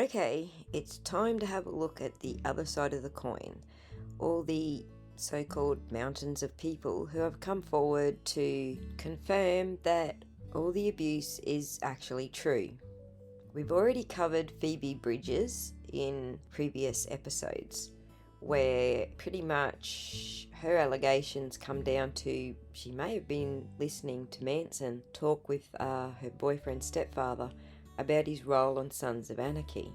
Okay, it's time to have a look at the other side of the coin. All the so-called mountains of people who have come forward to confirm that all the abuse is actually true. We've already covered Phoebe Bridges in previous episodes, where pretty much her allegations come down to she may have been listening to Manson talk with her boyfriend's stepfather about his role on Sons of Anarchy.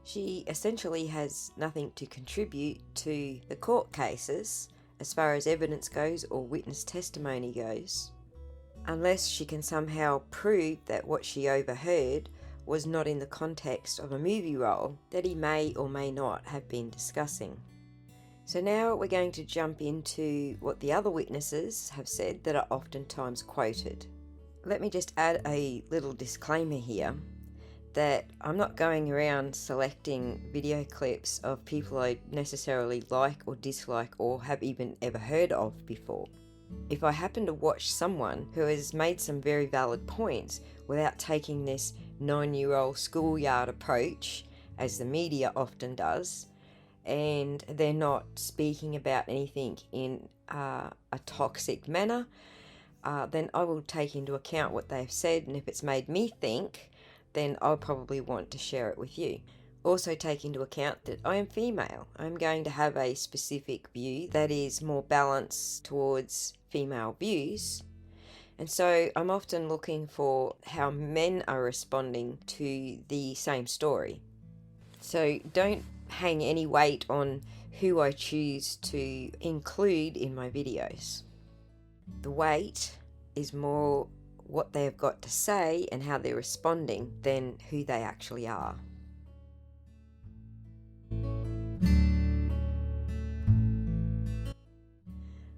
She essentially has nothing to contribute to the court cases as far as evidence goes or witness testimony goes, unless she can somehow prove that what she overheard was not in the context of a movie role that he may or may not have been discussing. So now we're going to jump into what the other witnesses have said that are oftentimes quoted. Let me just add a little disclaimer here that I'm not going around selecting video clips of people I necessarily like or dislike or have even ever heard of before. If I happen to watch someone who has made some very valid points without taking this 9-year-old schoolyard approach, as the media often does, and they're not speaking about anything in a toxic manner, then I will take into account what they've said, and if it's made me think, then I'll probably want to share it with you. Also take into account that I am female. I'm going to have a specific view that is more balanced towards female views. And so I'm often looking for how men are responding to the same story. So don't hang any weight on who I choose to include in my videos. The weight is more what they've got to say and how they're responding than who they actually are.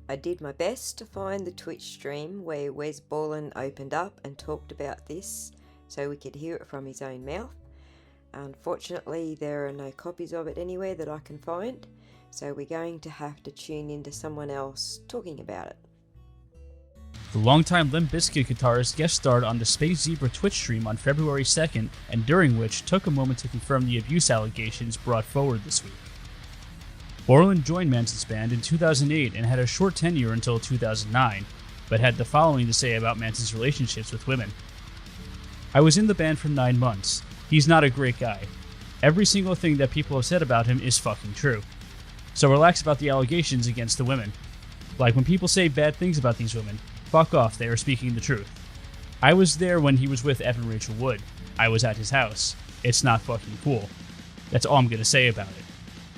I did my best to find the Twitch stream where Wes Borland opened up and talked about this so we could hear it from his own mouth. Unfortunately, there are no copies of it anywhere that I can find, so we're going to have to tune into someone else talking about it. The longtime Limp Bizkit guitarist guest starred on the Space Zebra Twitch stream on February 2nd, and during which took a moment to confirm the abuse allegations brought forward this week. Borland joined Manson's band in 2008 and had a short tenure until 2009, but had the following to say about Manson's relationships with women. "I was in the band for 9 months. He's not a great guy. Every single thing that people have said about him is fucking true. So relax about the allegations against the women. Like when people say bad things about these women, fuck off, they are speaking the truth. I was there when he was with Evan Rachel Wood. I was at his house. It's not fucking cool. That's all I'm gonna say about it.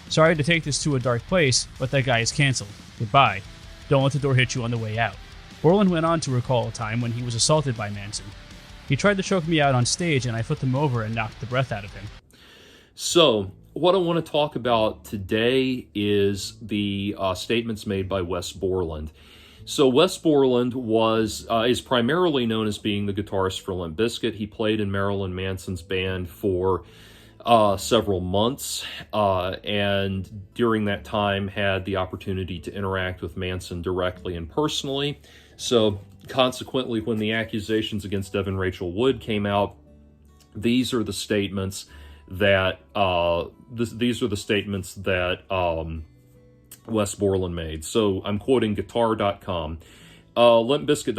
Sorry to take this to a dark place, but that guy is cancelled. Goodbye. Don't let the door hit you on the way out." Borland went on to recall a time when he was assaulted by Manson. "He tried to choke me out on stage and I flipped him over and knocked the breath out of him." So, what I want to talk about today is the statements made by Wes Borland. So Wes Borland is primarily known as being the guitarist for Limp Bizkit. He played in Marilyn Manson's band for several months, and during that time had the opportunity to interact with Manson directly and personally. So consequently, when the accusations against Evan Rachel Wood came out, these are the statements that Wes Borland made. So I'm quoting guitar.com. Limp Bizkit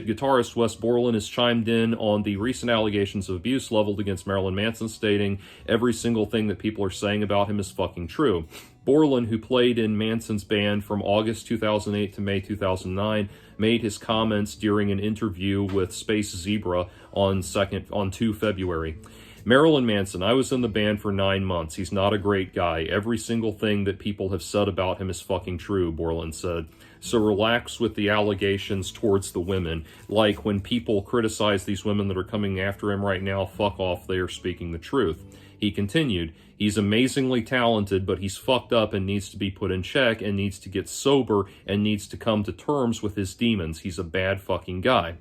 guitarist Wes Borland has chimed in on the recent allegations of abuse leveled against Marilyn Manson, stating every single thing that people are saying about him is fucking true. Borland, who played in Manson's band from August 2008 to May 2009, made his comments during an interview with Space Zebra on 2 February. "Marilyn Manson, I was in the band for 9 months. He's not a great guy. Every single thing that people have said about him is fucking true," Borland said. So relax with the allegations towards the women. Like when people criticize these women that are coming after him right now, fuck off, they are speaking the truth. He continued, "He's amazingly talented, but he's fucked up and needs to be put in check and needs to get sober and needs to come to terms with his demons. He's a bad fucking guy."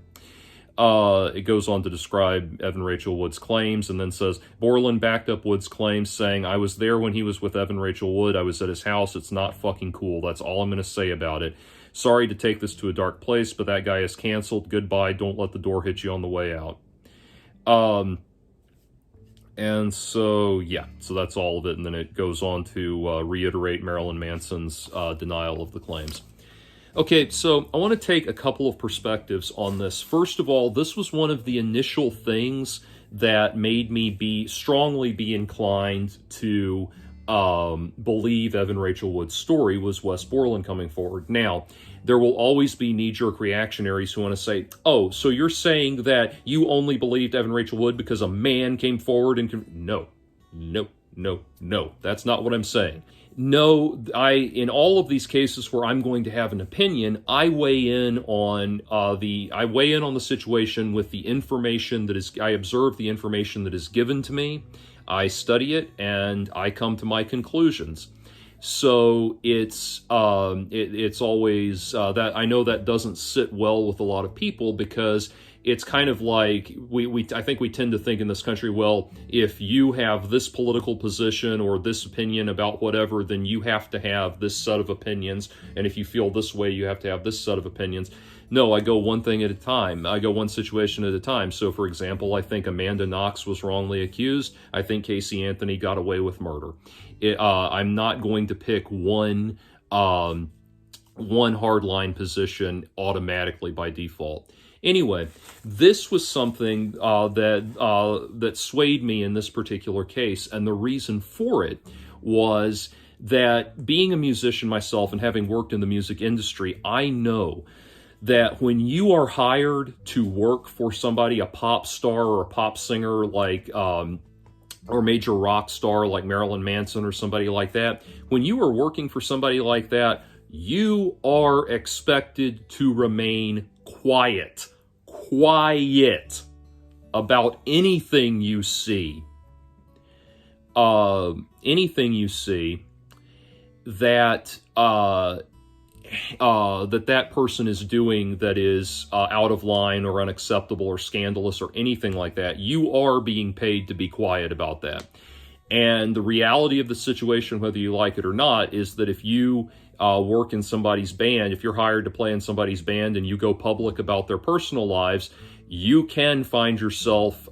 It goes on to describe Evan Rachel Wood's claims and then says, Borland backed up Wood's claims saying, "I was there when he was with Evan Rachel Wood. I was at his house. It's not fucking cool. That's all I'm going to say about it. Sorry to take this to a dark place, but that guy is canceled. Goodbye. Don't let the door hit you on the way out." And so, yeah, so that's all of it. And then it goes on to reiterate Marilyn Manson's denial of the claims. Okay, so I want to take a couple of perspectives on this. First of all, this was one of the initial things that made me strongly be inclined to believe Evan Rachel Wood's story was Wes Borland coming forward. Now, there will always be knee-jerk reactionaries who want to say, oh, so you're saying that you only believed Evan Rachel Wood because a man came forward and... No, that's not what I'm saying. No, in all of these cases where I'm going to have an opinion, I weigh in on the situation with the information that is. I observe the information that is given to me, I study it, and I come to my conclusions. So it's always that I know that doesn't sit well with a lot of people, because it's kind of like I think we tend to think in this country, well, if you have this political position or this opinion about whatever, then you have to have this set of opinions. And if you feel this way, you have to have this set of opinions. No, I go one thing at a time. I go one situation at a time. So, for example, I think Amanda Knox was wrongly accused. I think Casey Anthony got away with murder. I'm not going to pick one hardline position automatically by default. Anyway, this was something that swayed me in this particular case, and the reason for it was that, being a musician myself and having worked in the music industry, I know that when you are hired to work for somebody, a pop star or a pop singer like or major rock star like Marilyn Manson or somebody like that, when you are working for somebody like that, you are expected to remain quiet about anything you see. That that person is doing that is out of line or unacceptable or scandalous or anything like that. You are being paid to be quiet about that. And the reality of the situation, whether you like it or not, is that if you work in somebody's band, if you're hired to play in somebody's band and you go public about their personal lives, you can find yourself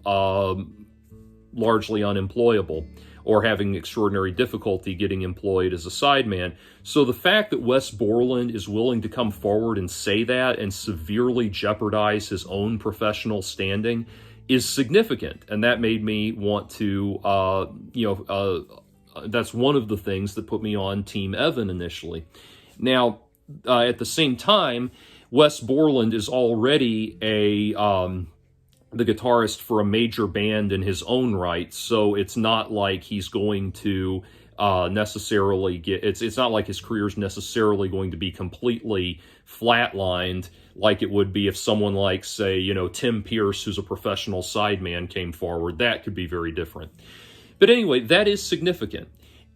largely unemployable or having extraordinary difficulty getting employed as a sideman. So the fact that Wes Borland is willing to come forward and say that and severely jeopardize his own professional standing is significant. And that made me want to, that's one of the things that put me on Team Evan initially. Now, at the same time, Wes Borland is already the guitarist for a major band in his own right, so it's not like he's going to necessarily get, it's not like his career is necessarily going to be completely flatlined like it would be if someone like, say, Tim Pierce, who's a professional sideman, came forward. That could be very different. But anyway, that is significant.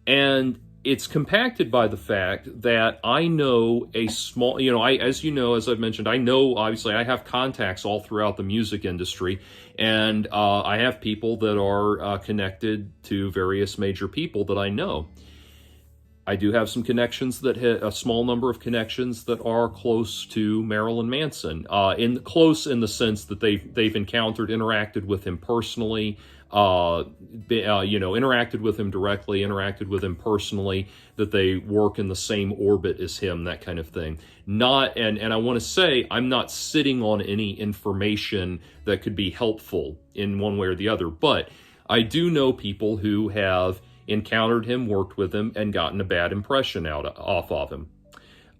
And it's compacted by the fact that I know a small, as I've mentioned, I know, obviously, I have contacts all throughout the music industry, and I have people that are connected to various major people that I know. I do have some connections a small number of connections that are close to Marilyn Manson, close in the sense that they've encountered, interacted with him personally, interacted with him directly, interacted with him personally, that they work in the same orbit as him, that kind of thing. And I want to say, I'm not sitting on any information that could be helpful in one way or the other, but I do know people who have encountered him, worked with him, and gotten a bad impression off of him.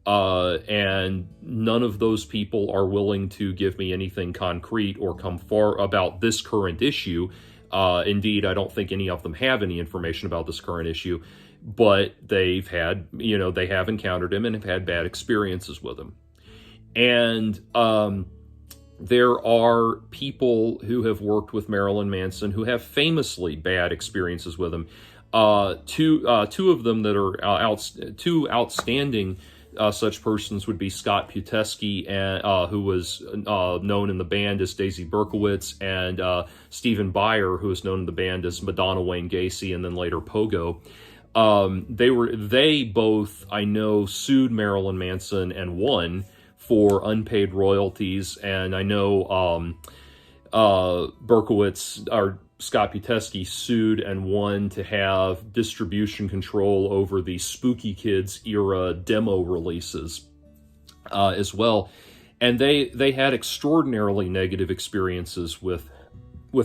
And none of those people are willing to give me anything concrete or come far about this current issue. Indeed, I don't think any of them have any information about this current issue, but they have encountered him and have had bad experiences with him. And there are people who have worked with Marilyn Manson who have famously bad experiences with him. Two of them that are two outstanding such persons would be Scott Putesky, who was known in the band as Daisy Berkowitz, and Stephen Beyer, who was known in the band as Madonna Wayne Gacy, and then later Pogo. They both, I know, sued Marilyn Manson and won for unpaid royalties, and I know Berkowitz or Scott Putesky sued and won to have distribution control over the Spooky Kids era demo releases as well. And they had extraordinarily negative experiences with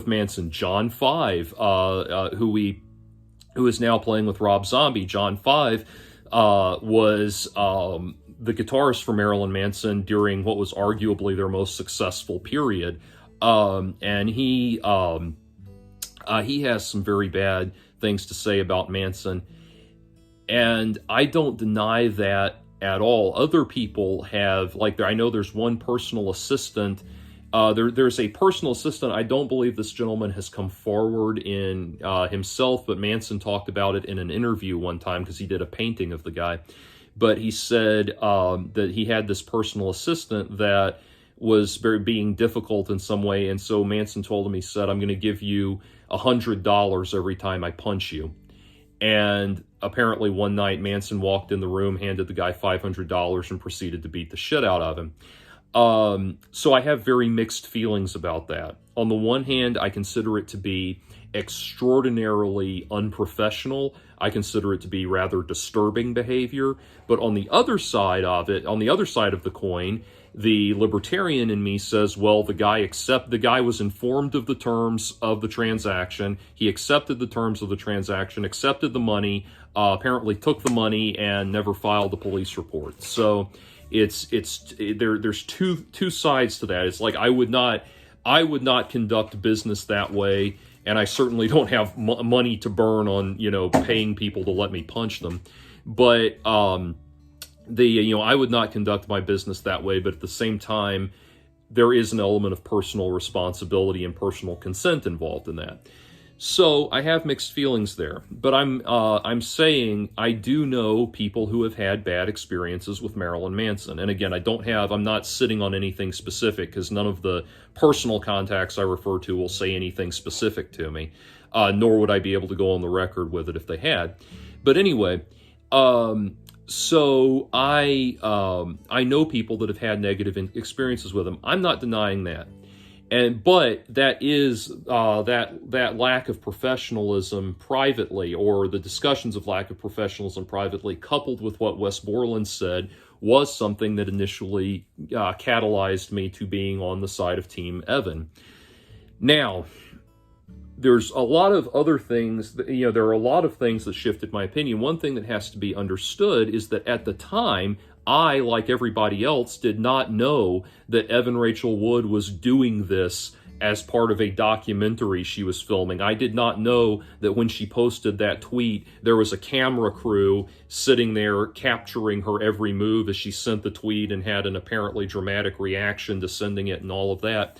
Manson. John Five, who is now playing with Rob Zombie. John Five was the guitarist for Marilyn Manson during what was arguably their most successful period. And he has some very bad things to say about Manson. And I don't deny that at all. Other people have, like, I know there's one personal assistant. There's a personal assistant. I don't believe this gentleman has come forward in himself, but Manson talked about it in an interview one time because he did a painting of the guy. But he said that he had this personal assistant that was being difficult in some way, and so Manson told him, he said, "I'm going to give you $100 every time I punch you." And apparently one night Manson walked in the room, handed the guy $500, and proceeded to beat the shit out of him. So I have very mixed feelings about that. On the one hand, I consider it to be extraordinarily unprofessional. I consider it to be rather disturbing behavior. But on the other side of it, on the other side of the coin, the libertarian in me says, well, the guy was informed of the terms of the transaction. He accepted the terms of the transaction, accepted the money, apparently took the money, and never filed a police report. So there's two sides to that. It's like I would not conduct business that way, and I certainly don't have money to burn on paying people to let me punch them. But I would not conduct my business that way, but at the same time, there is an element of personal responsibility and personal consent involved in that. So I have mixed feelings there, but I'm saying I do know people who have had bad experiences with Marilyn Manson. And again, I'm not sitting on anything specific because none of the personal contacts I refer to will say anything specific to me, nor would I be able to go on the record with it if they had. But anyway, so I know people that have had negative experiences with him. I'm not denying that. But that is that lack of professionalism privately, or the discussions of lack of professionalism privately, coupled with what Wes Borland said, was something that initially catalyzed me to being on the side of Team Evan. Now, there's a lot of other things, there are a lot of things that shifted my opinion. One thing that has to be understood is that at the time, I, like everybody else, did not know that Evan Rachel Wood was doing this as part of a documentary she was filming. I did not know that when she posted that tweet, there was a camera crew sitting there capturing her every move as she sent the tweet and had an apparently dramatic reaction to sending it and all of that.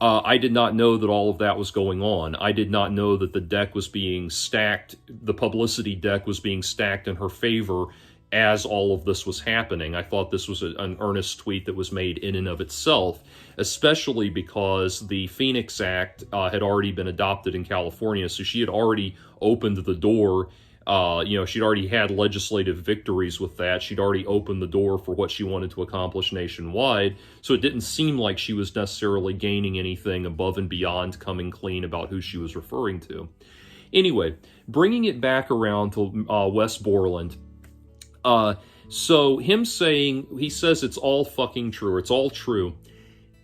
I did not know that all of that was going on. I did not know that the deck was being stacked, the publicity deck was being stacked in her favor as all of this was happening. I thought this was an earnest tweet that was made in and of itself, especially because the Phoenix Act had already been adopted in California, so she had already opened the door. She'd already had legislative victories with that. She'd already opened the door for what she wanted to accomplish nationwide, so it didn't seem like she was necessarily gaining anything above and beyond coming clean about who she was referring to. Anyway, bringing it back around to Wes Borland, so him saying, he says it's all fucking true, or it's all true.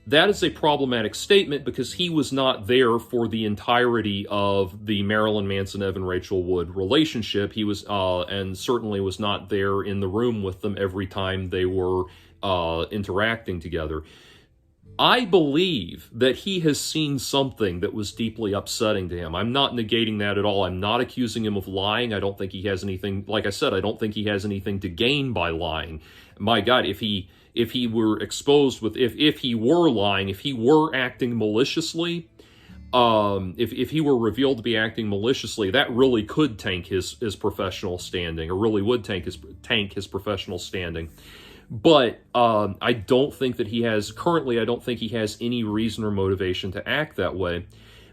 That is a problematic statement because he was not there for the entirety of the Marilyn Manson, Evan Rachel Wood relationship. He was, and certainly was not there in the room with them every time they were interacting together. I believe that he has seen something that was deeply upsetting to him. I'm not negating that at all. I'm not accusing him of lying. I don't think he has anything, like I said, I don't think he has anything to gain by lying. My God, if he were exposed with, if he were lying, if he were acting maliciously, if he were revealed to be acting maliciously, that really could tank his professional standing, or really would tank his professional standing. But I don't think that he has, currently I don't think he has any reason or motivation to act that way.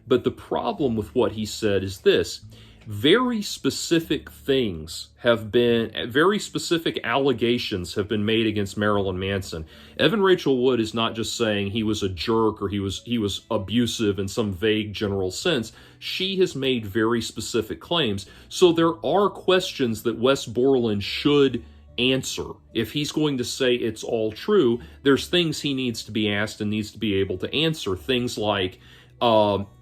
But the problem with what he said is this. very specific very specific allegations have been made against Marilyn Manson. Evan Rachel Wood is not just saying he was a jerk or he was abusive in some vague general sense. She has made very specific claims. So there are questions that Wes Borland should answer. If he's going to say it's all true, there's things he needs to be asked and needs to be able to answer. Things like,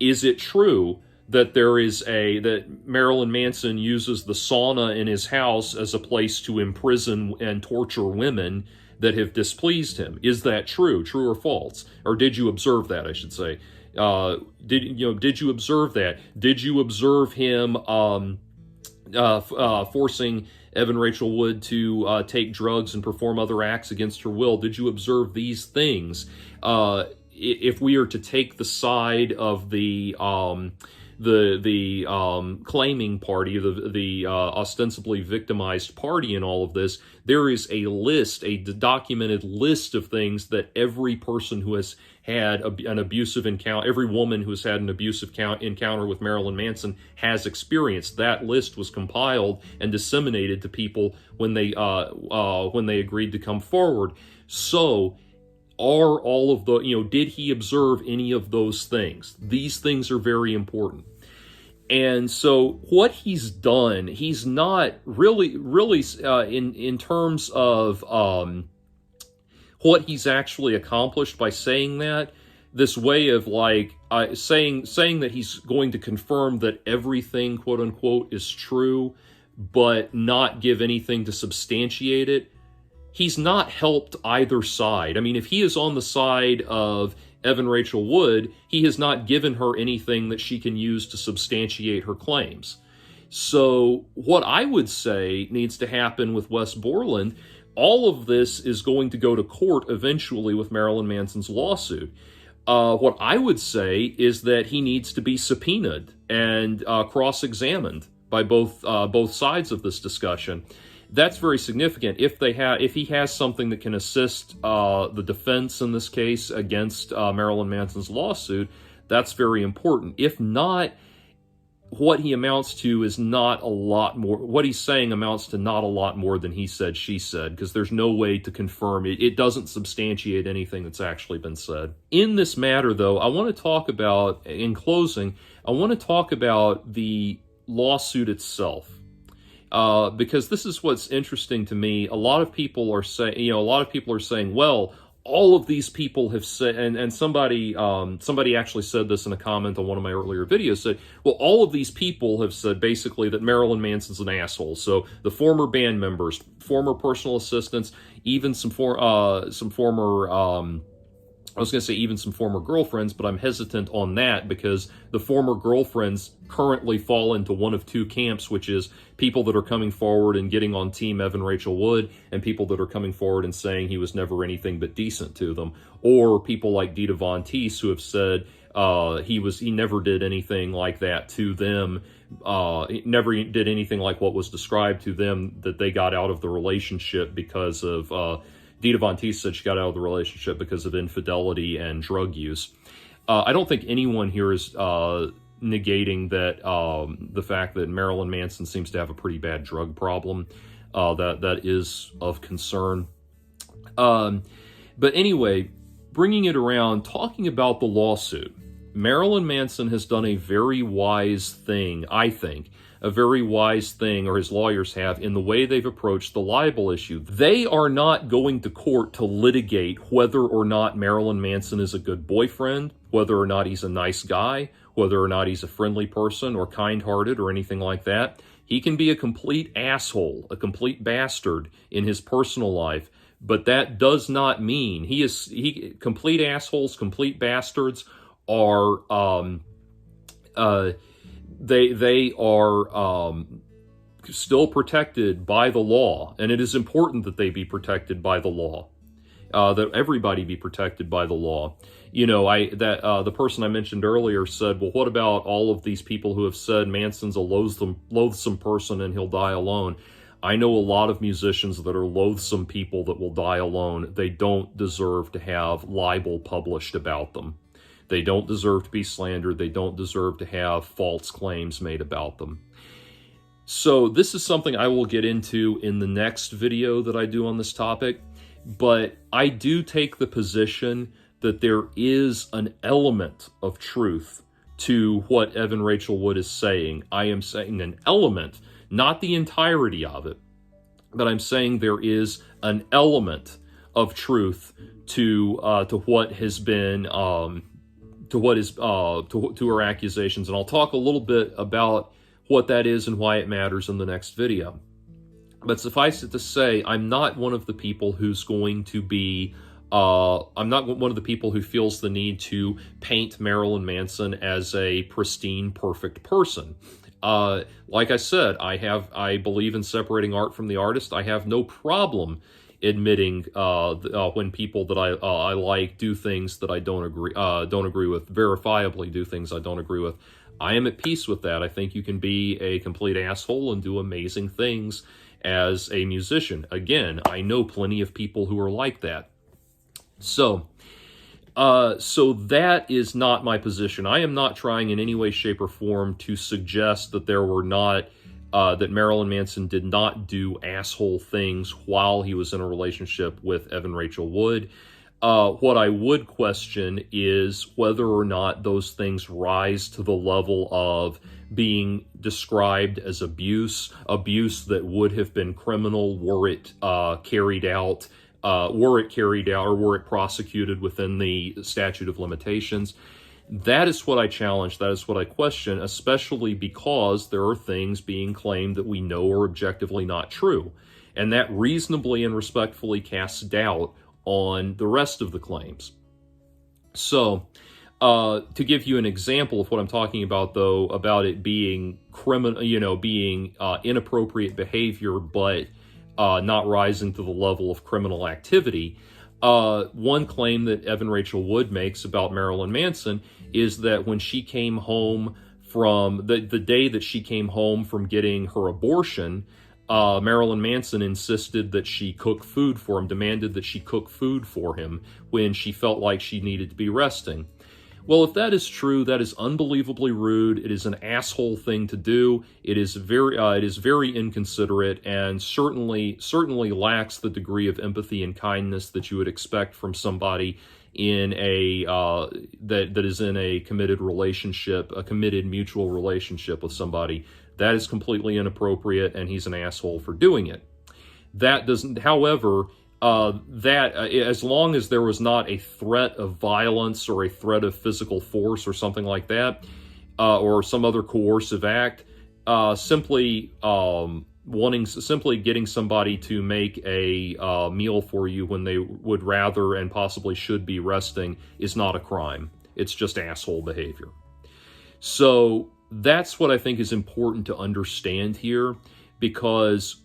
is it true that that Marilyn Manson uses the sauna in his house as a place to imprison and torture women that have displeased him? Is that true or false? Or did you observe that, I should say? Did you observe that? Did you observe him forcing Evan Rachel Wood to take drugs and perform other acts against her will? Did you observe these things? If we are to take the side of the claiming party, the ostensibly victimized party in all of this, there is a documented list of things that every person who has had an abusive encounter, every woman who has had an abusive encounter with Marilyn Manson has experienced. That list was compiled and disseminated to people when they agreed to come forward. So, are all of did he observe any of those things? These things are very important. And so what he's done, he's not really in terms of what he's actually accomplished by saying that, this way of saying that he's going to confirm that everything, quote unquote, is true, but not give anything to substantiate it. He's not helped either side. I mean, if he is on the side of Evan Rachel Wood, he has not given her anything that she can use to substantiate her claims. So what I would say needs to happen with Wes Borland, all of this is going to go to court eventually with Marilyn Manson's lawsuit. What I would say is that he needs to be subpoenaed and cross-examined by both sides of this discussion. That's very significant. If he has something that can assist the defense in this case against Marilyn Manson's lawsuit, that's very important. If not, what he amounts to is not a lot more. What he's saying amounts to not a lot more than he said, she said, because there's no way to confirm it. It doesn't substantiate anything that's actually been said. In this matter, though, I want to talk about, in closing, I want to talk about the lawsuit itself. Because this is what's interesting to me. A lot of people are saying, well, all of these people have said, and somebody actually said this in a comment on one of my earlier videos, said, well, all of these people have said basically that Marilyn Manson's an asshole. So the former band members, former personal assistants, even some former girlfriends, but I'm hesitant on that because the former girlfriends currently fall into one of two camps, which is people that are coming forward and getting on Team Evan Rachel Wood, and people that are coming forward and saying he was never anything but decent to them, or people like Dita Von Teese who have said he never did anything like that to them. He never did anything like what was described to them, that they got out of the relationship because of Dita Von Teese said she got out of the relationship because of infidelity and drug use. I don't think anyone here is negating that the fact that Marilyn Manson seems to have a pretty bad drug problem. That is of concern. But anyway, bringing it around, talking about the lawsuit, Marilyn Manson has done a very wise thing, I think, a very wise thing, or his lawyers have, in the way they've approached the libel issue. They are not going to court to litigate whether or not Marilyn Manson is a good boyfriend, whether or not he's a nice guy, whether or not he's a friendly person or kind-hearted or anything like that. He can be a complete asshole, a complete bastard in his personal life, but that does not mean complete assholes, complete bastards are they are still protected by the law, and it is important that they be protected by the law, that everybody be protected by the law. You know, the person I mentioned earlier said, well, what about all of these people who have said Manson's a loathsome person and he'll die alone? I know a lot of musicians that are loathsome people that will die alone. They don't deserve to have libel published about them. They don't deserve to be slandered. They don't deserve to have false claims made about them. So this is something I will get into in the next video that I do on this topic, but I do take the position that there is an element of truth to what Evan Rachel Wood is saying. I am saying an element, not the entirety of it, but I'm saying there is an element of truth to what has been to her accusations, and I'll talk a little bit about what that is and why it matters in the next video. But suffice it to say, I'm not one of the people who's going to be I'm not one of the people who feels the need to paint Marilyn Manson as a pristine, perfect person. Like I said, I believe in separating art from the artist. I have no problem admitting when people that I like do things that I don't agree with, verifiably do things I don't agree with. I am at peace with that. I think you can be a complete asshole and do amazing things as a musician. Again, I know plenty of people who are like that. So that is not my position. I am not trying in any way, shape, or form to suggest that there were not, that Marilyn Manson did not do asshole things while he was in a relationship with Evan Rachel Wood. What I would question is whether or not those things rise to the level of being described as abuse that would have been criminal were it carried out or were it prosecuted within the statute of limitations. That is what I challenge. That is what I question, especially because there are things being claimed that we know are objectively not true. And that reasonably and respectfully casts doubt on the rest of the claims. So, to give you an example of what I'm talking about, though, about it being criminal, being inappropriate behavior, but not rising to the level of criminal activity. One claim that Evan Rachel Wood makes about Marilyn Manson is that when she came home from the day that she came home from getting her abortion, Marilyn Manson insisted that she cook food for him, demanded that she cook food for him when she felt like she needed to be resting. Well, if that is true, that is unbelievably rude. It is an asshole thing to do. It is very inconsiderate, and certainly lacks the degree of empathy and kindness that you would expect from somebody in a that is in a committed relationship, a committed mutual relationship with somebody. That is completely inappropriate, and he's an asshole for doing it. That doesn't, however. As long as there was not a threat of violence or a threat of physical force or something like that, or some other coercive act, simply getting somebody to make a meal for you when they would rather and possibly should be resting is not a crime. It's just asshole behavior. So that's what I think is important to understand here, because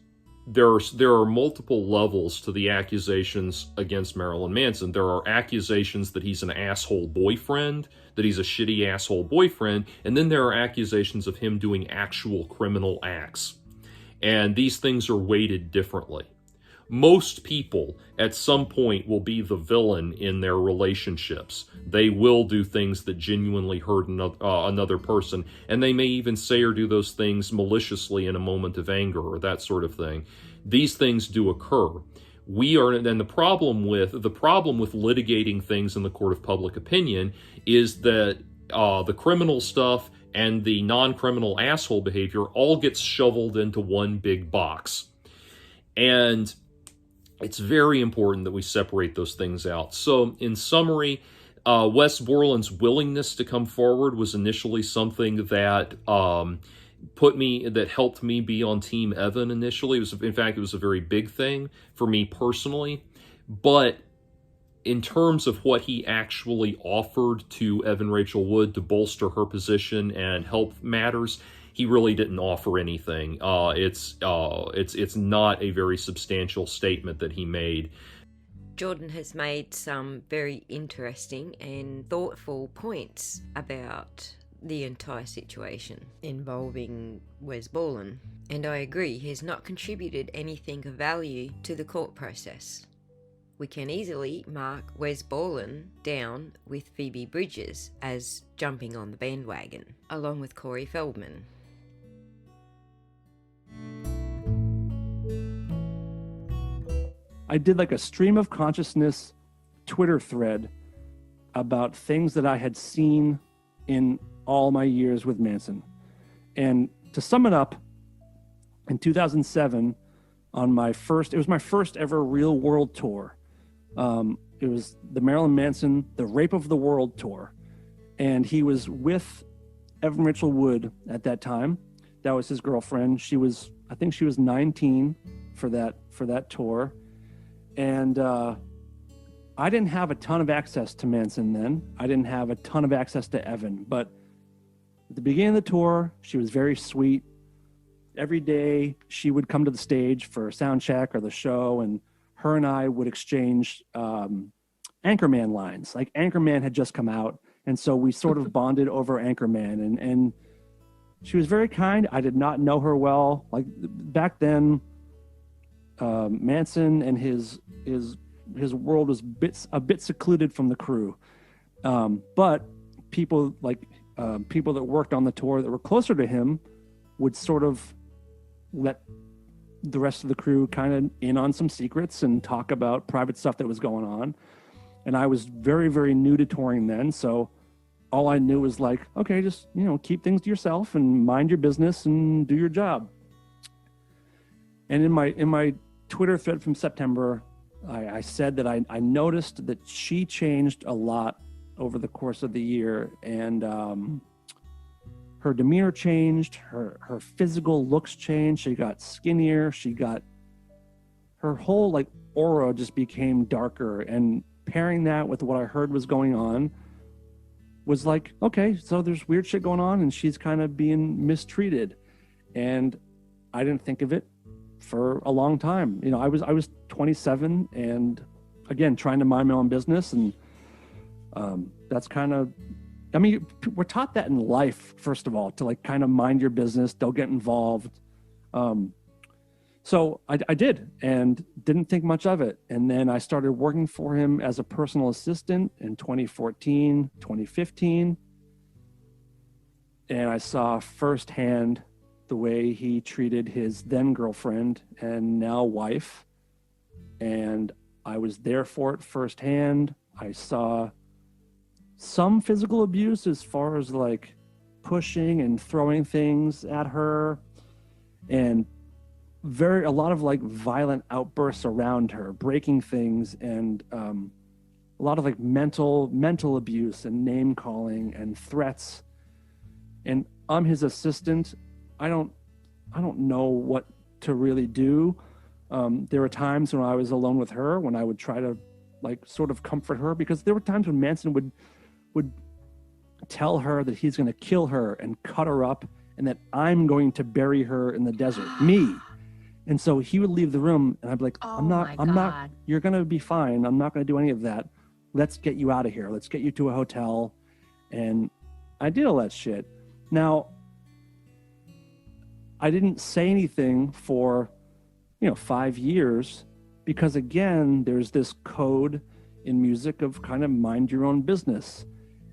there are multiple levels to the accusations against Marilyn Manson. There are accusations that he's an asshole boyfriend, that he's a shitty asshole boyfriend, and then there are accusations of him doing actual criminal acts. And these things are weighted differently. Most people at some point will be the villain in their relationships. They will do things that genuinely hurt another person, and they may even say or do those things maliciously in a moment of anger or that sort of thing. These things do occur. The problem with litigating things in the court of public opinion is that the criminal stuff and the non-criminal asshole behavior all gets shoveled into one big box. And it's very important that we separate those things out. So, in summary, Wes Borland's willingness to come forward was initially something that helped me be on Team Evan initially. It was a very big thing for me personally. But in terms of what he actually offered to Evan Rachel Wood to bolster her position and help matters, he really didn't offer anything. It's not a very substantial statement that he made. Jordan has made some very interesting and thoughtful points about the entire situation involving Wes Borland, and I agree he has not contributed anything of value to the court process. We can easily mark Wes Borland down with Phoebe Bridgers as jumping on the bandwagon, along with Corey Feldman. I did like a stream of consciousness Twitter thread about things that I had seen in all my years with Manson. And to sum it up, in 2007, it was my first ever real world tour. It was the Marilyn Manson, the Rape of the World tour. And he was with Evan Rachel Wood at that time. That was his girlfriend. I think she was 19 for that tour. And I didn't have a ton of access to Manson then. I didn't have a ton of access to Evan. But at the beginning of the tour, she was very sweet. Every day she would come to the stage for a sound check or the show, and her and I would exchange Anchorman lines. Like Anchorman had just come out, and so we sort of bonded over Anchorman. And she was very kind. I did not know her well. Like back then, Manson and his world was a bit secluded from the crew. But people that worked on the tour that were closer to him would sort of let the rest of the crew kind of in on some secrets and talk about private stuff that was going on. And I was very, very new to touring then. So all I knew was like, okay, just, keep things to yourself and mind your business and do your job. And in my Twitter thread from September, I said that I noticed that she changed a lot over the course of the year. And, her demeanor changed, her physical looks changed. She got skinnier. Her whole aura just became darker. And pairing that with what I heard was going on was like, okay, so there's weird shit going on and she's kind of being mistreated. And I didn't think of it for a long time. I was 27 and again, trying to mind my own business. And that's kind of, we're taught that in life, first of all, to kind of mind your business, don't get involved. So I did and didn't think much of it. And then I started working for him as a personal assistant in 2014, 2015. And I saw firsthand the way he treated his then girlfriend and now wife. And I was there for it firsthand. I saw some physical abuse as far as pushing and throwing things at her, and a lot of violent outbursts around her, breaking things, and a lot of mental abuse and name calling and threats. And I'm his assistant. I don't know what to really do. There were times when I was alone with her when I would try to sort of comfort her, because there were times when Manson would tell her that he's going to kill her and cut her up and that I'm going to bury her in the desert, me. And so he would leave the room and I'd be like, I'm not, you're going to be fine. I'm not going to do any of that. Let's get you out of here. Let's get you to a hotel. And I did all that shit. Now, I didn't say anything for, 5 years, because again, there's this code in music of kind of mind your own business.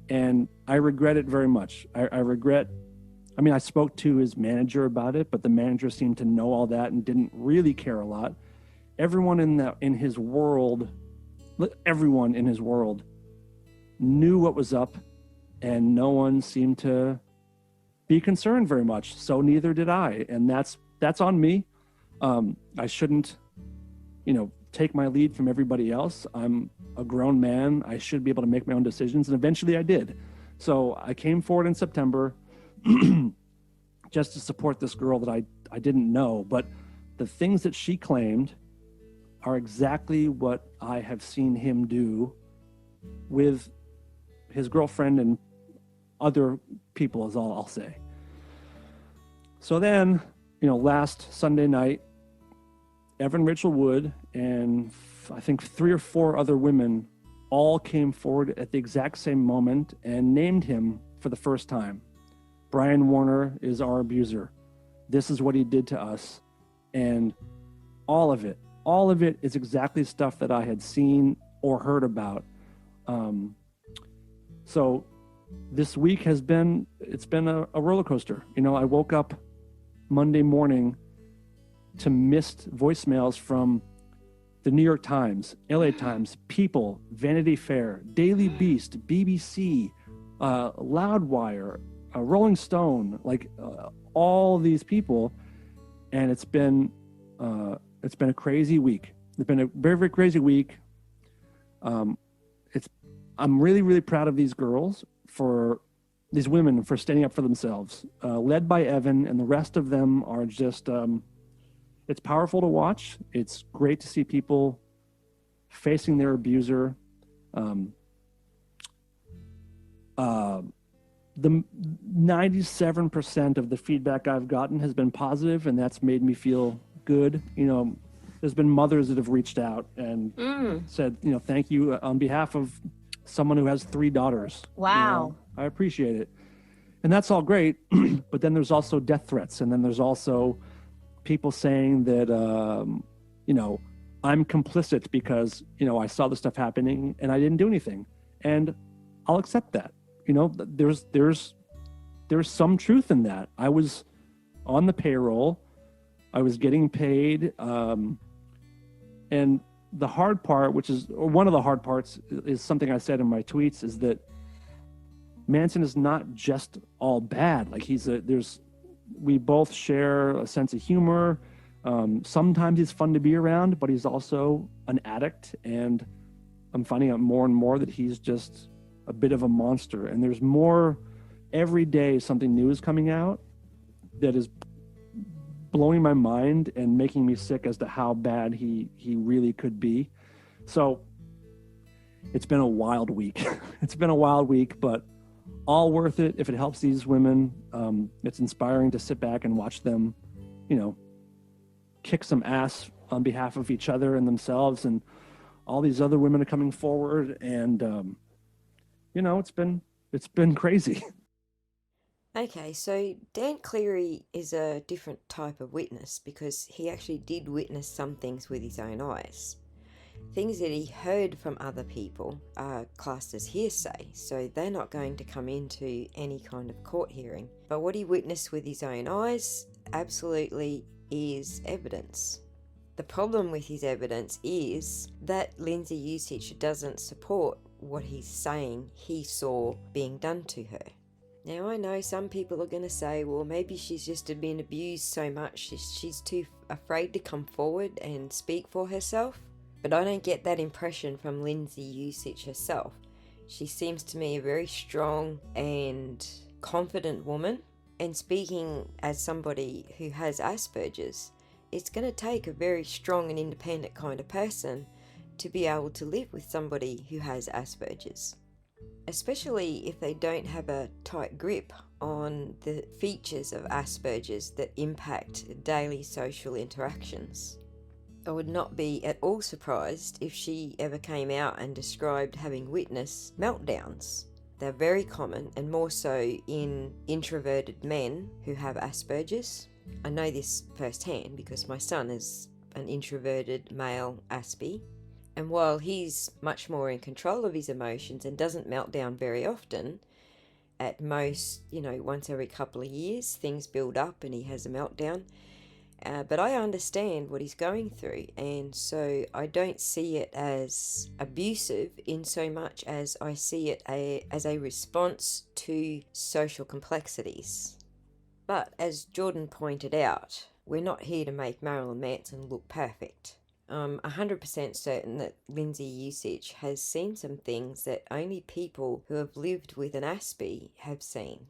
And I regret it very much. I spoke to his manager about it, but the manager seemed to know all that and didn't really care a lot. Everyone in his world knew what was up, and no one seemed to be concerned very much. So neither did I. And that's on me. I shouldn't, take my lead from everybody else. I'm a grown man. I should be able to make my own decisions. And eventually I did. So I came forward in September just to support this girl that I didn't know. But the things that she claimed are exactly what I have seen him do with his girlfriend and other people, is all I'll say. So then, last Sunday night, Evan Rachel Wood and I think 3 or 4 other women all came forward at the exact same moment and named him for the first time. Brian Warner is our abuser. This is what he did to us. And all of it is exactly stuff that I had seen or heard about. So this week it's been a roller coaster. I woke up Monday morning to missed voicemails from the New York Times, LA Times, People, Vanity Fair, Daily Beast, BBC, Loudwire, Rolling Stone, like all these people. And it's been a crazy week. It's been a very, very crazy week. I'm really, really proud of these girls, for these women, for standing up for themselves, led by Evan, and the rest of them are just, it's powerful to watch. It's great to see people facing their abuser. The 97% of the feedback I've gotten has been positive, and that's made me feel good. You know, there's been mothers that have reached out and said, you know, thank you on behalf of someone who has 3 daughters. Wow. You know, I appreciate it. And that's all great. But then there's also death threats. And then there's also people saying that, you know, I'm complicit because, you know, I saw the stuff happening and I didn't do anything. And I'll accept that. You know, there's some truth in that. I was on the payroll. I was getting paid. And the hard part, or one of the hard parts, is something I said in my tweets, is that Manson is not just all bad. Like we both share a sense of humor. Sometimes he's fun to be around, but he's also an addict. And I'm finding out more and more that he's just a bit of a monster. And there's more, every day something new is coming out that is blowing my mind and making me sick as to how bad he really could be. So it's been a wild week. It's been a wild week, but all worth it if it helps these women. It's inspiring to sit back and watch them, you know, kick some ass on behalf of each other and themselves, and all these other women are coming forward, and you know, it's been crazy. Okay, so Dan Cleary is a different type of witness because he actually did witness some things with his own eyes. Things that he heard from other people are classed as hearsay, so they're not going to come into any kind of court hearing. But what he witnessed with his own eyes absolutely is evidence. The problem with his evidence is that Lindsay Usich doesn't support what he's saying he saw being done to her. Now, I know some people are going to say, well, maybe she's just been abused so much she's too afraid to come forward and speak for herself. But I don't get that impression from Lindsay Usich herself. She seems to me a very strong and confident woman. And speaking as somebody who has Asperger's, it's going to take a very strong and independent kind of person to be able to live with somebody who has Asperger's. Especially if they don't have a tight grip on the features of Asperger's that impact daily social interactions. I would not be at all surprised if she ever came out and described having witnessed meltdowns. They're very common, and more so in introverted men who have Asperger's. I know this firsthand because my son is an introverted male Aspie. And while he's much more in control of his emotions and doesn't melt down very often, at most, you know, once every couple of years, things build up and he has a meltdown. But I understand what he's going through, and so I don't see it as abusive in so much as I see it as a response to social complexities. But as Jordan pointed out, we're not here to make Marilyn Manson look perfect. I'm 100% certain that Lindsay Usich has seen some things that only people who have lived with an Aspie have seen.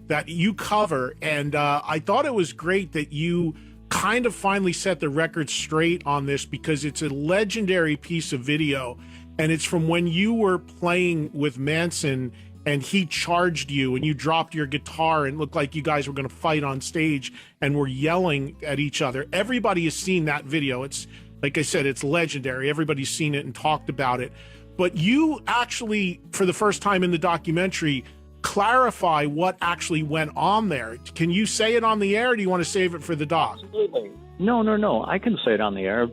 That you cover, and I thought it was great that you kind of finally set the record straight on this, because it's a legendary piece of video, and it's from when you were playing with Manson and he charged you and you dropped your guitar and looked like you guys were going to fight on stage and were yelling at each other. Everybody has seen that video. It's, like I said, it's legendary. Everybody's seen it and talked about it. But you actually, for the first time in the documentary, clarify what actually went on there. Can you say it on the air, or do you want to save it for the doc? Absolutely. No. I can say it on the air.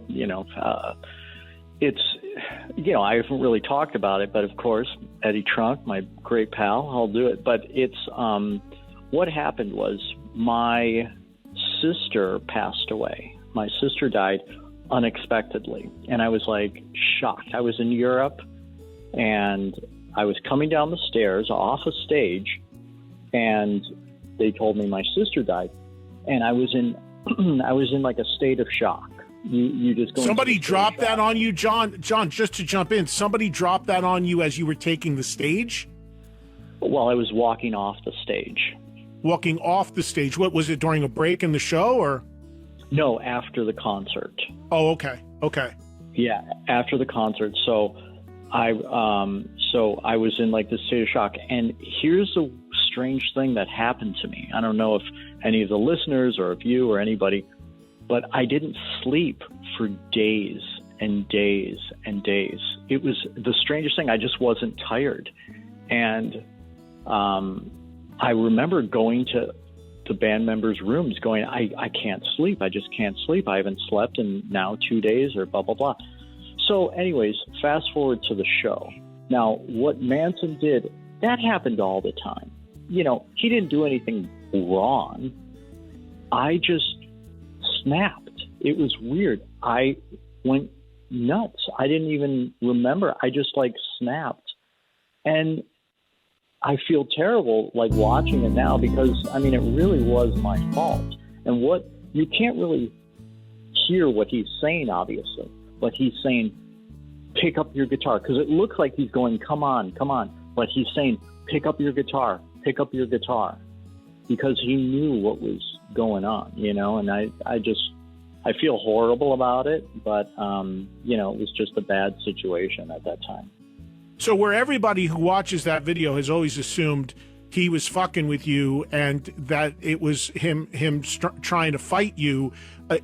It's, I haven't really talked about it, but of course, Eddie Trunk, my great pal, I'll do it. But it's, what happened was my sister passed away. My sister died unexpectedly, and I was like shocked. I was in Europe, and I was coming down the stairs off a stage, and they told me my sister died, and I was in like a state of shock. You just go. Somebody dropped that on you, John. John, just to jump in, somebody dropped that on you as you were taking the stage. While I was walking off the stage. Walking off the stage. What was it, during a break in the show, or? No, after the concert. Oh, okay. Okay. Yeah, after the concert. So I was in like this state of shock. And here's a strange thing that happened to me. I don't know if any of the listeners or if you or anybody, but I didn't sleep for days and days and days. It was the strangest thing. I just wasn't tired. And I remember going to band members' rooms going, I can't sleep. I just can't sleep. I haven't slept in now 2 days or blah, blah, blah. So anyways, fast forward to the show. Now, what Manson did, that happened all the time. You know, he didn't do anything wrong. I just snapped. It was weird. I went nuts. I didn't even remember. I just like snapped. And I feel terrible like watching it now because, I mean, it really was my fault. And what you can't really hear what he's saying, obviously, but he's saying, pick up your guitar, because it looks like he's going, come on, but he's saying, pick up your guitar, because he knew what was going on, you know. And I feel horrible about it, but you know, it was just a bad situation at that time. So where everybody who watches that video has always assumed he was fucking with you and that it was him trying to fight you,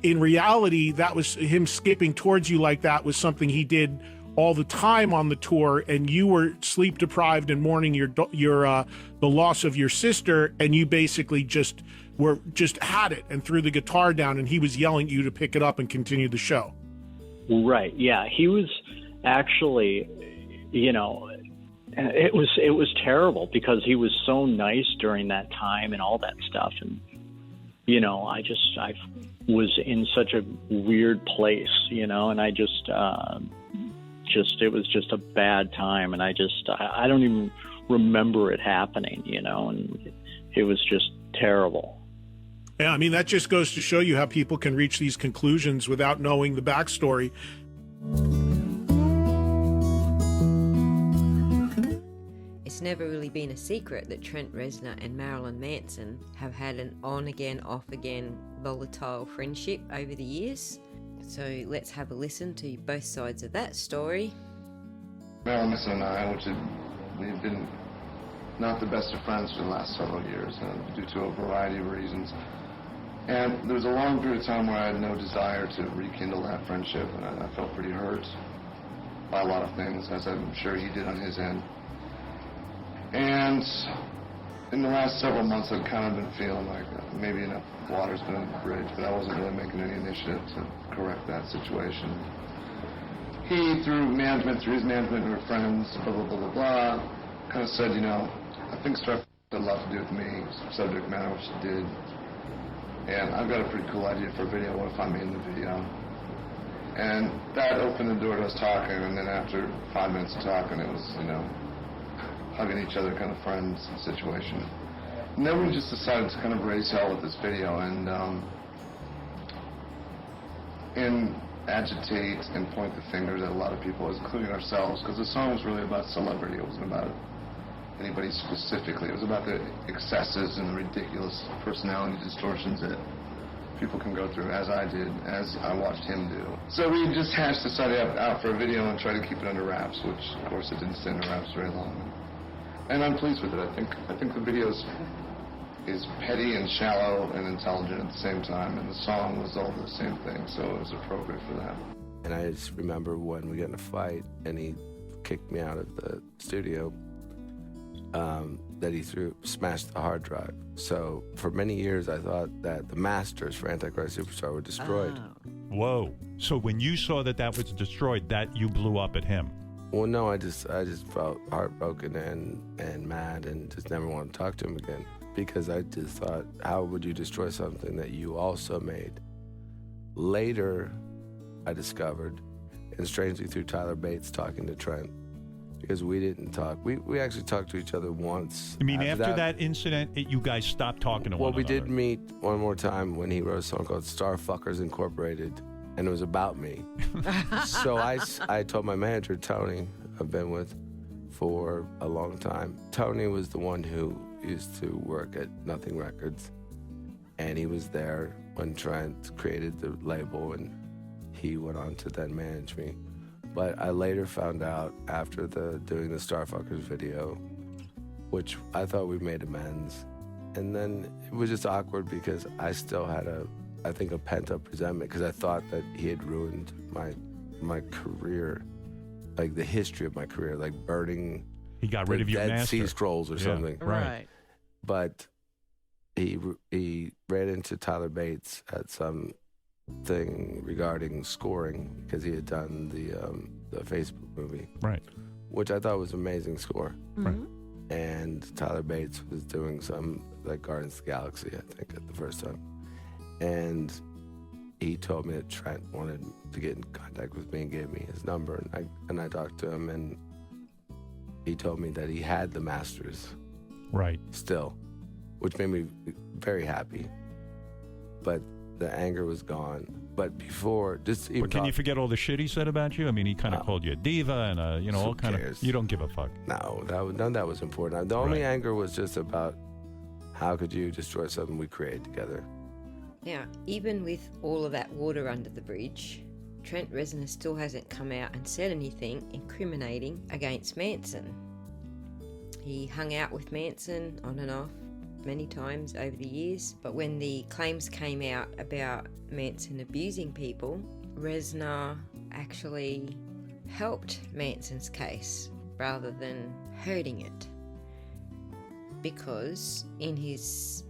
in reality, that was him skipping towards you like that was something he did all the time on the tour, and you were sleep deprived and mourning the loss of your sister, and you basically just had it and threw the guitar down, and he was yelling at you to pick it up and continue the show. Right. Yeah. He was actually, you know, it was terrible because he was so nice during that time and all that stuff. And, you know, I was in such a weird place, you know, and I it was just a bad time. And I don't even remember it happening, you know, and it was just terrible. Yeah. I mean, that just goes to show you how people can reach these conclusions without knowing the backstory. It's never really been a secret that Trent Reznor and Marilyn Manson have had an on-again, off-again volatile friendship over the years. So let's have a listen to both sides of that story. Marilyn Manson and I, we've been not the best of friends for the last several years due to a variety of reasons. And there was a long period of time where I had no desire to rekindle that friendship, and I felt pretty hurt by a lot of things, as I'm sure he did on his end. And in the last several months, I've kind of been feeling like maybe enough water's been under the bridge, but I wasn't really making any initiative to correct that situation. He, through his management and her friends, blah, blah, blah, blah, blah, kind of said, you know, I think stuff had a lot to do with me, subject matter, which it did. And I've got a pretty cool idea for a video. What if I'm in the video? And that opened the door to us talking, and then after 5 minutes of talking, it was, you know, hugging each other kind of friends situation. And then we just decided to kind of raise hell with this video and agitate and point the fingers at a lot of people, including ourselves, because the song was really about celebrity. It wasn't about anybody specifically. It was about the excesses and the ridiculous personality distortions that people can go through, as I did, as I watched him do. So we just hashed this idea out for a video and tried to keep it under wraps, which, of course, it didn't stay under wraps very long. And I'm pleased with it. I think the video is petty and shallow and intelligent at the same time, and the song was all the same thing, so it was appropriate for that. And I just remember when we got in a fight and he kicked me out of the studio, that he smashed the hard drive. So for many years I thought that the masters for Antichrist Superstar were destroyed. Oh. Whoa. So when you saw that was destroyed, that you blew up at him? Well, no, I just felt heartbroken and mad and just never wanted to talk to him again. because I just thought, how would you destroy something that you also made? Later, I discovered, and strangely through Tyler Bates talking to Trent, because we didn't talk. We actually talked to each other once. You mean after that incident, you guys stopped talking to one another? Well, we did meet one more time when he wrote a song called Starfuckers Incorporated, and it was about me. So I told my manager, Tony, I've been with for a long time. Tony was the one who used to work at Nothing Records, and he was there when Trent created the label, and he went on to then manage me. But I later found out after doing the Starfuckers video, which I thought we made amends, and then it was just awkward because I still had I think a pent-up resentment because I thought that he had ruined my career, like the history of my career, like burning. He got rid of your Dead master. Sea Scrolls or something. Right. But he ran into Tyler Bates at some thing regarding scoring because he had done the Facebook movie, right, which I thought was an amazing score. Right. And Tyler Bates was doing some like Guardians of the Galaxy, I think, at the first time, and he told me that Trent wanted to get in contact with me and gave me his number, and I talked to him, and he told me that he had the masters, right, still, which made me very happy, but the anger was gone. But before, just even but can you forget all the shit he said about you? I mean, he kind of called you a diva and all kind cares? of. You don't give a fuck. No, none of that was important. The only anger was just about how could you destroy something we created together. Now, even with all of that water under the bridge, Trent Reznor still hasn't come out and said anything incriminating against Manson. He hung out with Manson on and off many times over the years, but when the claims came out about Manson abusing people, Reznor actually helped Manson's case rather than hurting it, because in his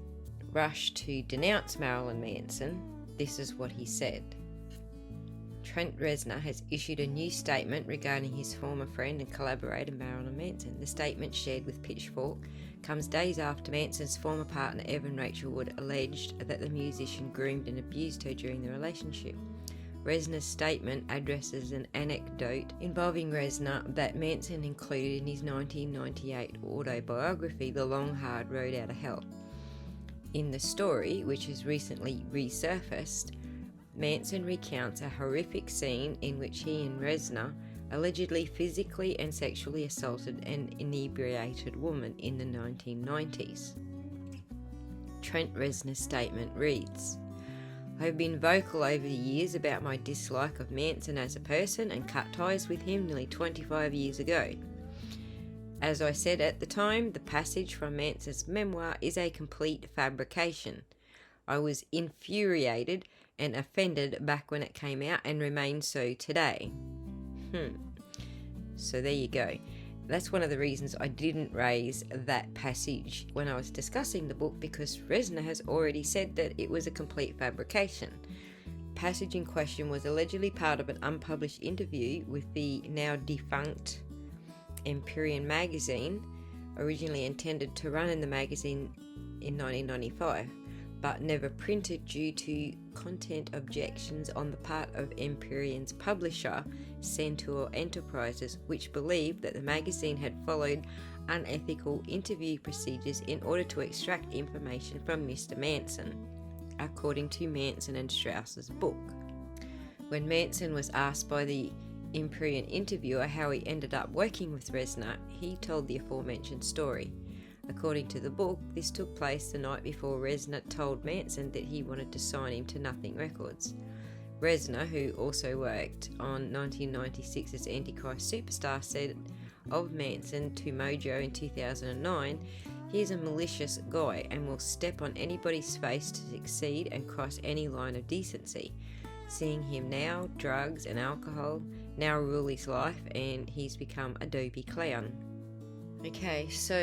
rush to denounce Marilyn Manson, this is what he said. Trent Reznor has issued a new statement regarding his former friend and collaborator Marilyn Manson. The statement, shared with Pitchfork, comes days after Manson's former partner Evan Rachel Wood alleged that the musician groomed and abused her during the relationship. Reznor's statement addresses an anecdote involving Reznor that Manson included in his 1998 autobiography, The Long Hard Road Out of Hell. In the story, which has recently resurfaced, Manson recounts a horrific scene in which he and Reznor allegedly physically and sexually assaulted an inebriated woman in the 1990s. Trent Reznor's statement reads, "I have been vocal over the years about my dislike of Manson as a person and cut ties with him nearly 25 years ago. As I said at the time, the passage from Manson's memoir is a complete fabrication. I was infuriated and offended back when it came out and remain so today." So there you go. That's one of the reasons I didn't raise that passage when I was discussing the book, because Reznor has already said that it was a complete fabrication. Passage in question was allegedly part of an unpublished interview with the now defunct Empyrean magazine, originally intended to run in the magazine in 1995, but never printed due to content objections on the part of Empyrean's publisher, Centaur Enterprises, which believed that the magazine had followed unethical interview procedures in order to extract information from Mr. Manson, according to Manson and Strauss's book. When Manson was asked by the Empyrean interviewer how he ended up working with Reznor, he told the aforementioned story. According to the book, this took place the night before Reznor told Manson that he wanted to sign him to Nothing Records. Reznor, who also worked on 1996's Antichrist Superstar, said of Manson to Mojo in 2009, "He's a malicious guy and will step on anybody's face to succeed and cross any line of decency. Seeing him now, drugs and alcohol now rule his life, and he's become a dopey clown." Okay, so,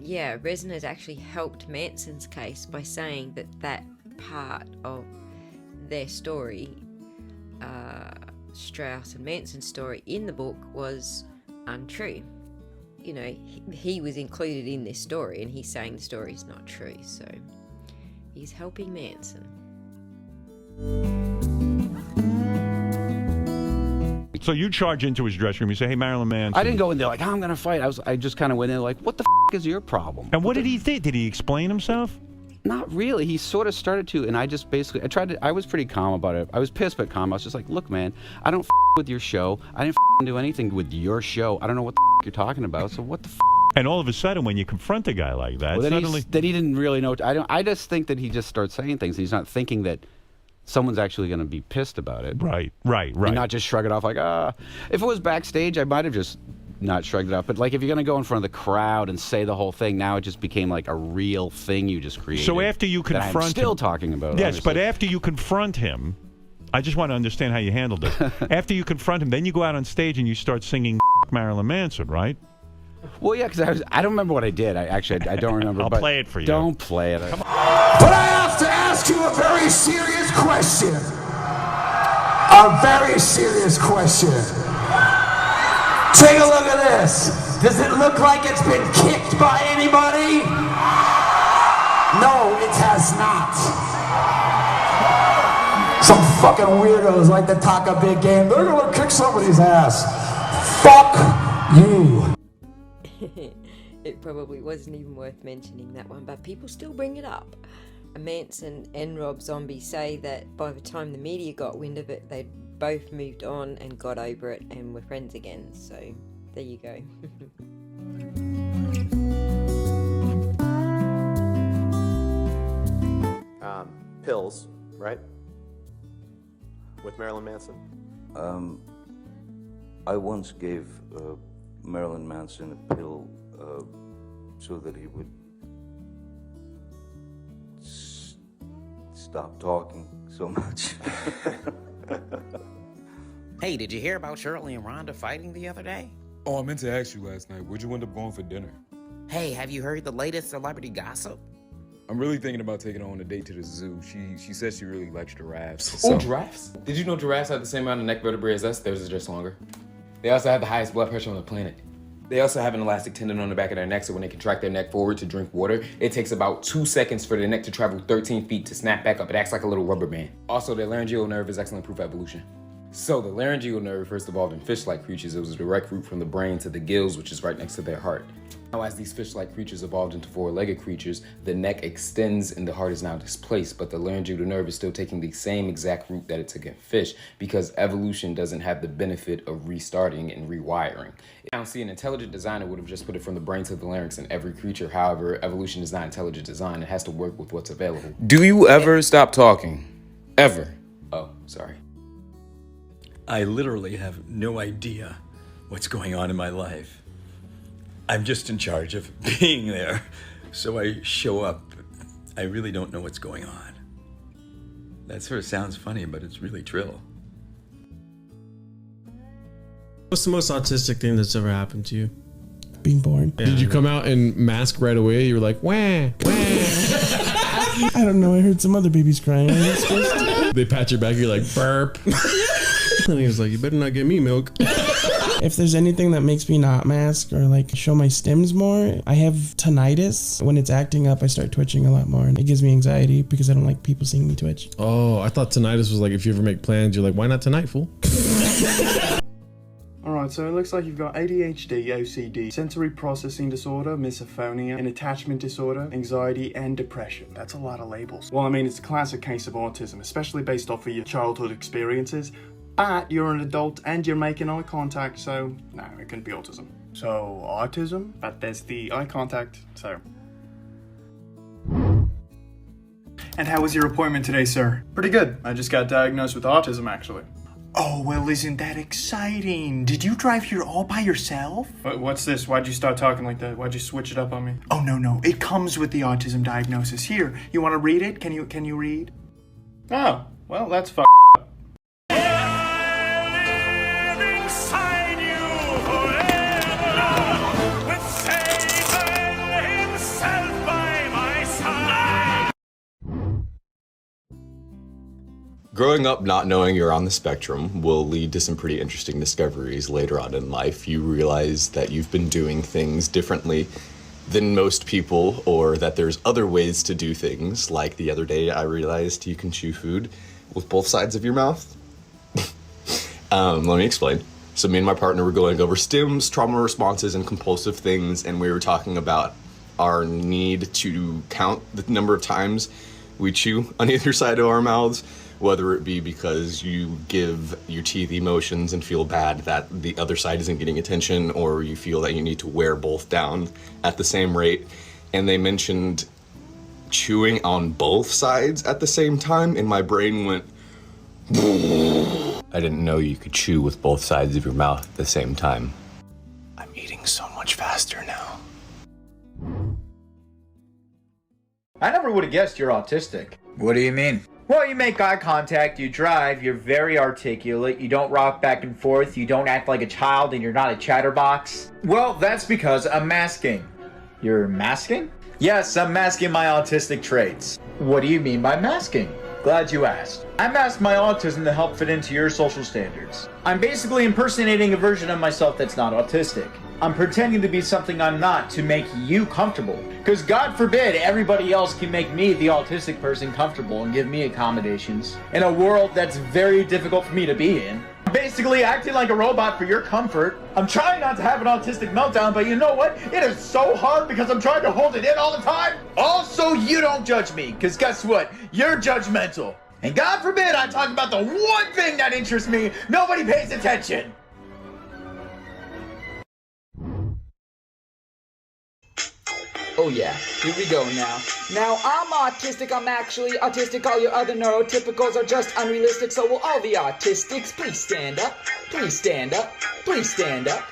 Reznor has actually helped Manson's case by saying that part of their story, Strauss and Manson's story in the book, was untrue. you know, he was included in this story, and he's saying the story's not true, so he's helping Manson. So you charge into his dressing room. You say, "Hey, Marilyn Manson." I didn't go in there like, I'm going to fight. I just kind of went in like, what the is your problem? And what did he think? Did he explain himself? Not really. He sort of started to, and I just basically, I was pretty calm about it. I was pissed but calm. I was just like, look, man, I don't with your show. I didn't do anything with your show. I don't know what the you're talking about, so what the And all of a sudden, when you confront a guy like that, well, suddenly... Then he didn't really know. I just think that he just starts saying things. He's not thinking that someone's actually going to be pissed about it. Right. And not just shrug it off like, If it was backstage, I might have just not shrugged it off. But like, if you're going to go in front of the crowd and say the whole thing, now it just became like a real thing you just created. So after you confront him... I'm still talking about Yes, obviously. but after you confront him, I just want to understand how you handled it. After you confront him, then you go out on stage and you start singing Marilyn Manson, right? Well, yeah, because I don't remember what I did. I don't remember. I'll play it for you. Don't play it. But I have to ask you a very serious question. A very serious question. Take a look at this. Does it look like it's been kicked by anybody? No, it has not. Some fucking weirdos like to talk a big game. They're gonna kick somebody's ass. Fuck you. It probably wasn't even worth mentioning that one, but people still bring it up. Manson and Rob Zombie say that by the time the media got wind of it, they'd both moved on and got over it and were friends again. So there you go. Pills, right? With Marilyn Manson? I once gave Marilyn Manson a pill so that he would stop talking so much. Hey, did you hear about Shirley and Rhonda fighting the other day? Oh, I meant to ask you last night. Where'd you end up going for dinner? Hey, have you heard the latest celebrity gossip? I'm really thinking about taking her on a date to the zoo. She said she really likes giraffes. Oh, giraffes? Did you know giraffes have the same amount of neck vertebrae as us? Theirs is just longer. They also have the highest blood pressure on the planet. They also have an elastic tendon on the back of their neck, so when they contract their neck forward to drink water, it takes about 2 seconds for their neck to travel 13 feet to snap back up. It acts like a little rubber band. Also, their laryngeal nerve is excellent proof of evolution. So the laryngeal nerve first evolved in fish-like creatures. It was a direct route from the brain to the gills, which is right next to their heart. Now, as these fish-like creatures evolved into four-legged creatures, the neck extends and the heart is now displaced, but the laryngeal nerve is still taking the same exact route that it took in fish, because evolution doesn't have the benefit of restarting and rewiring. Now, see, an intelligent designer would have just put it from the brain to the larynx in every creature. However, evolution is not intelligent design. It has to work with what's available. Do you ever stop talking? Ever? Oh, sorry. I literally have no idea what's going on in my life. I'm just in charge of being there, so I show up. I really don't know what's going on. That sort of sounds funny, but it's really true. What's the most autistic thing that's ever happened to you? Being born. Yeah. Did you come out and mask right away? You were like, wah, wah. I don't know. I heard some other babies crying. They pat your back, you're like, burp. And he was like, you better not give me milk. If there's anything that makes me not mask or like show my stims more, I have tinnitus. When it's acting up, I start twitching a lot more. And it gives me anxiety because I don't like people seeing me twitch. Oh, I thought tinnitus was like if you ever make plans, you're like, why not tonight, fool? Alright, so it looks like you've got ADHD, OCD, sensory processing disorder, misophonia, an attachment disorder, anxiety, and depression. That's a lot of labels. Well, I mean, it's a classic case of autism, especially based off of your childhood experiences. But you're an adult and you're making eye contact, so no, it couldn't be autism. So, autism, but there's the eye contact, so. And how was your appointment today, sir? Pretty good. I just got diagnosed with autism, actually. Oh, well, isn't that exciting? Did you drive here all by yourself? What's this? Why'd you start talking like that? Why'd you switch it up on me? Oh, no. It comes with the autism diagnosis. Here, you want to read it? Can you read? Oh, well, that's fucked up. Growing up not knowing you're on the spectrum will lead to some pretty interesting discoveries later on in life. You realize that you've been doing things differently than most people, or that there's other ways to do things. Like the other day, I realized you can chew food with both sides of your mouth. Let me explain. So me and my partner were going over stims, trauma responses, and compulsive things, and we were talking about our need to count the number of times we chew on either side of our mouths, whether it be because you give your teeth emotions and feel bad that the other side isn't getting attention, or you feel that you need to wear both down at the same rate. And they mentioned chewing on both sides at the same time, and my brain went, I didn't know you could chew with both sides of your mouth at the same time. I'm eating so much faster now. I never would have guessed you're autistic. What do you mean? Well, you make eye contact, you drive, you're very articulate, you don't rock back and forth, you don't act like a child, and you're not a chatterbox. Well, that's because I'm masking. You're masking? Yes, I'm masking my autistic traits. What do you mean by masking? Glad you asked. I mask my autism to help fit into your social standards. I'm basically impersonating a version of myself that's not autistic. I'm pretending to be something I'm not to make you comfortable. Because God forbid everybody else can make me, the autistic person, comfortable and give me accommodations in a world that's very difficult for me to be in. I'm basically acting like a robot for your comfort. I'm trying not to have an autistic meltdown, but you know what? It is so hard because I'm trying to hold it in all the time. Also, you don't judge me, because guess what? You're judgmental. And God forbid I talk about the one thing that interests me. Nobody pays attention. Oh yeah, here we go now. Now I'm autistic, I'm actually autistic. All your other neurotypicals are just unrealistic. So will all the autistics please stand up? Please stand up? Please stand up?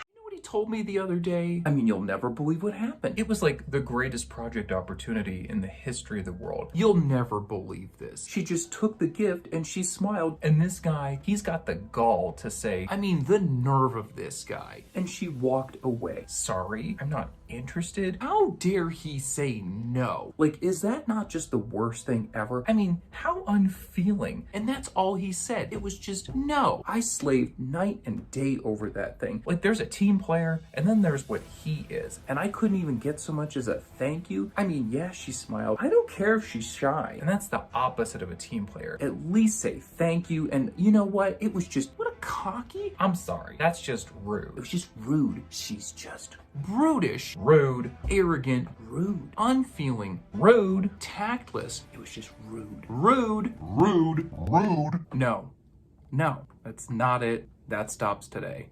Told me the other day, I mean, you'll never believe what happened. It was like the greatest project opportunity in the history of the world. You'll never believe this. She just took the gift and she smiled, and this guy, he's got the gall to say, I mean, the nerve of this guy. And she walked away. Sorry, I'm not interested. How dare he say no? Like, is that not just the worst thing ever? I mean, how unfeeling. And that's all he said. It was just no. I slaved night and day over that thing. Like, there's a team player, and then there's what he is. And I couldn't even get so much as a thank you. I mean, yeah, she smiled. I don't care if she's shy. And that's the opposite of a team player. At least say thank you. And you know what? It was just, what a cocky. I'm sorry. That's just rude. It was just rude. She's just brutish, rude, arrogant, rude, unfeeling, rude, tactless. It was just rude. Rude. Rude. Rude. No. No. That's not it. That stops today.